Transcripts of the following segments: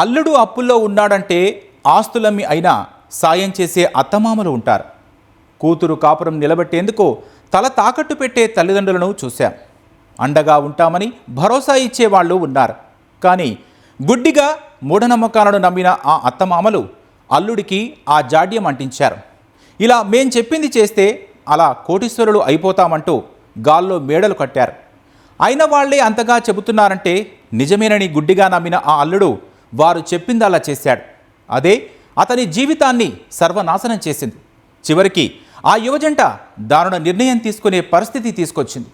అల్లుడు అప్పుల్లో ఉన్నాడంటే ఆస్తులమ్మి అయినా సాయం చేసే అత్తమామలు ఉంటారు. కూతురు కాపురం నిలబెట్టేందుకు తల తాకట్టు పెట్టే తల్లిదండ్రులను చూశాం. అండగా ఉంటామని భరోసా ఇచ్చేవాళ్ళు ఉన్నారు. కానీ గుడ్డిగా మూఢనమ్మకాలను నమ్మిన ఆ అత్తమామలు అల్లుడికి ఆ జాడ్యం అంటించారు. ఇలా మేం చెప్పింది చేస్తే అలా కోటీశ్వరులు అయిపోతామంటూ గాల్లో మేడలు కట్టారు. అయిన వాళ్లే అంతగా చెబుతున్నారంటే నిజమేనని గుడ్డిగా నమ్మిన ఆ అల్లుడు వారు చెప్పింది అలా చేశాడు. అదే అతని జీవితాన్ని సర్వనాశనం చేసింది. చివరికి ఆ యువజంట దారుణ నిర్ణయం తీసుకునే పరిస్థితి తీసుకొచ్చింది.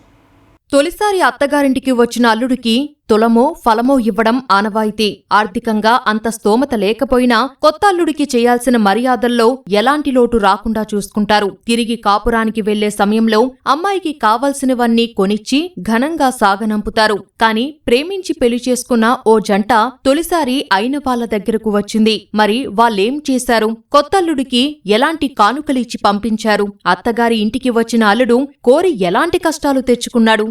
తొలిసారి అత్తగారింటికి వచ్చిన అల్లుడికి తులమో ఫలమో ఇవ్వడం ఆనవాయితీ. ఆర్థికంగా అంత స్తోమత లేకపోయినా కొత్త అల్లుడికి చేయాల్సిన మర్యాదల్లో ఎలాంటి లోటు రాకుండా చూసుకుంటారు. తిరిగి కాపురానికి వెళ్లే సమయంలో అమ్మాయికి కావలసినవన్నీ కొనిచ్చి ఘనంగా సాగనంపుతారు. కాని ప్రేమించి పెళ్లి చేసుకున్న ఓ జంట తొలిసారి అయిన వాళ్ల దగ్గరకు వచ్చింది. మరి వాళ్ళేం చేశారు? కొత్తల్లుడికి ఎలాంటి కానుకలిచ్చి పంపించారు? అత్తగారి ఇంటికి వచ్చిన అల్లుడు కోరి ఎలాంటి కష్టాలు తెచ్చుకున్నాడు?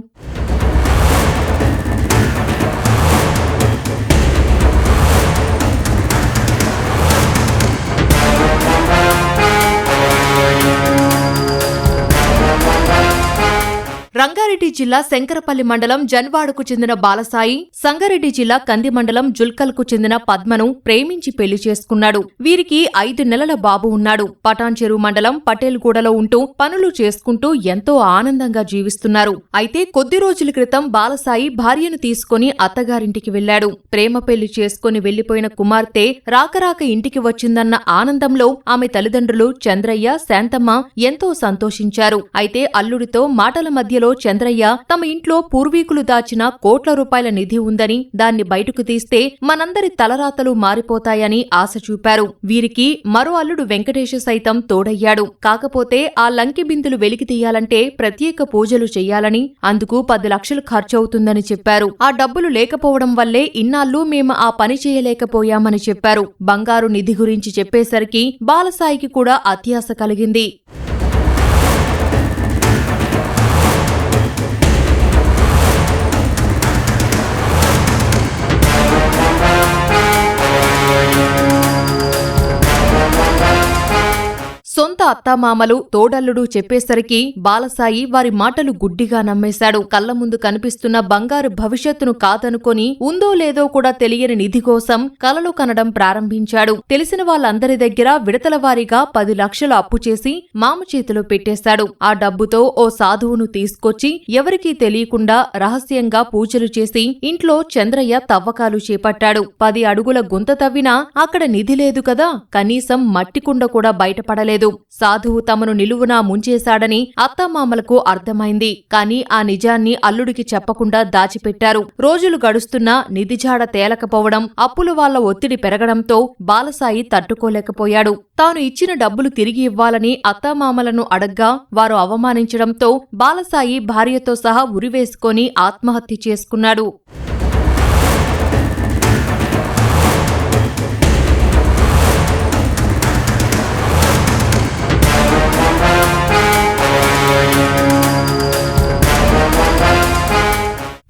రంగారెడ్డి జిల్లా శంకరపల్లి మండలం జన్వాడకు చెందిన బాలసాయి, సంగారెడ్డి జిల్లా కంది మండలం జుల్కల్కు చెందిన పద్మను ప్రేమించి పెళ్లి చేసుకున్నాడు. వీరికి 5 నెలల బాబు ఉన్నాడు. పటాన్చెరు మండలం పటేల్గూడలో ఉంటూ పనులు చేసుకుంటూ ఎంతో ఆనందంగా జీవిస్తున్నారు. అయితే కొద్ది రోజుల క్రితం బాలసాయి భార్యను తీసుకుని అత్తగారింటికి వెళ్లాడు. ప్రేమ పెళ్లి చేసుకుని వెళ్లిపోయిన కుమార్తె రాకరాక ఇంటికి వచ్చిందన్న ఆనందంలో ఆమె తల్లిదండ్రులు చంద్రయ్య, శాంతమ్మ ఎంతో సంతోషించారు. అయితే అల్లుడితో మాటల మధ్యలో చంద్రయ్య తమ ఇంట్లో పూర్వీకులు దాచిన కోట్ల రూపాయల నిధి ఉందని, దాన్ని బయటకు తీస్తే మనందరి తలరాతలు మారిపోతాయని ఆశ చూపారు. వీరికి మరో అల్లుడు వెంకటేశ సైతం తోడయ్యాడు. కాకపోతే ఆ లంకి బిందులు వెలికి తీయాలంటే ప్రత్యేక పూజలు చెయ్యాలని, అందుకు 10 లక్షలు ఖర్చవుతుందని చెప్పారు. ఆ డబ్బులు లేకపోవడం వల్లే ఇన్నాళ్లు మేము ఆ పని చేయలేకపోయామని చెప్పారు. బంగారు నిధి గురించి చెప్పేసరికి బాలసాయికి కూడా అత్యాశ కలిగింది. సొంత అత్తామామలు, తోడల్లుడు చెప్పేసరికి బాలసాయి వారి మాటలు గుడ్డిగా నమ్మేశాడు. కళ్ల ముందు కనిపిస్తున్న బంగారు భవిష్యత్తును కాదనుకొని ఉందో లేదో కూడా తెలియని నిధి కోసం కలలు కనడం ప్రారంభించాడు. తెలిసిన వాళ్ళందరి దగ్గర విడతలవారీగా 10 లక్షలు అప్పు చేసి మామ చేతిలో పెట్టేశాడు. ఆ డబ్బుతో ఓ సాధువును తీసుకొచ్చి ఎవరికీ తెలియకుండా రహస్యంగా పూజలు చేసి ఇంట్లో చంద్రయ్య తవ్వకాలు చేపట్టాడు. 10 అడుగుల గుంత తవ్వినా అక్కడ నిధి లేదు కదా, కనీసం మట్టికుండ కూడా బయటపడలేదు. సాధువు తమను నిలువునా ముంచేశాడని అత్తామామలకు అర్థమైంది. కాని ఆ నిజాన్ని అల్లుడికి చెప్పకుండా దాచిపెట్టారు. రోజులు గడుస్తున్నా నిధిజాడ తేలకపోవడం, అప్పుల వాళ్ల ఒత్తిడి పెరగడంతో బాలసాయి తట్టుకోలేకపోయాడు. తాను ఇచ్చిన డబ్బులు తిరిగి ఇవ్వాలని అత్తామామలను అడగ్గా వారు అవమానించడంతో బాలసాయి భార్యతో సహా ఉరివేసుకొని ఆత్మహత్య చేసుకున్నాడు.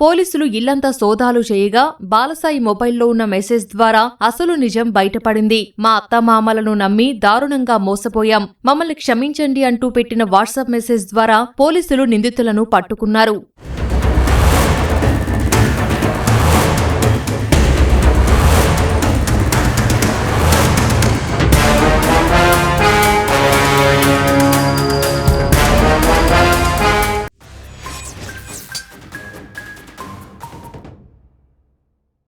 పోలీసులు ఇల్లంతా సోదాలు చేయగా బాలసాయి మొబైల్లో ఉన్న మెసేజ్ ద్వారా అసలు నిజం బయటపడింది. మా అత్తమామలను నమ్మి దారుణంగా మోసపోయాం, మమ్మల్ని క్షమించండి అంటూ పెట్టిన వాట్సాప్ మెసేజ్ ద్వారా పోలీసులు నిందితులను పట్టుకున్నారు.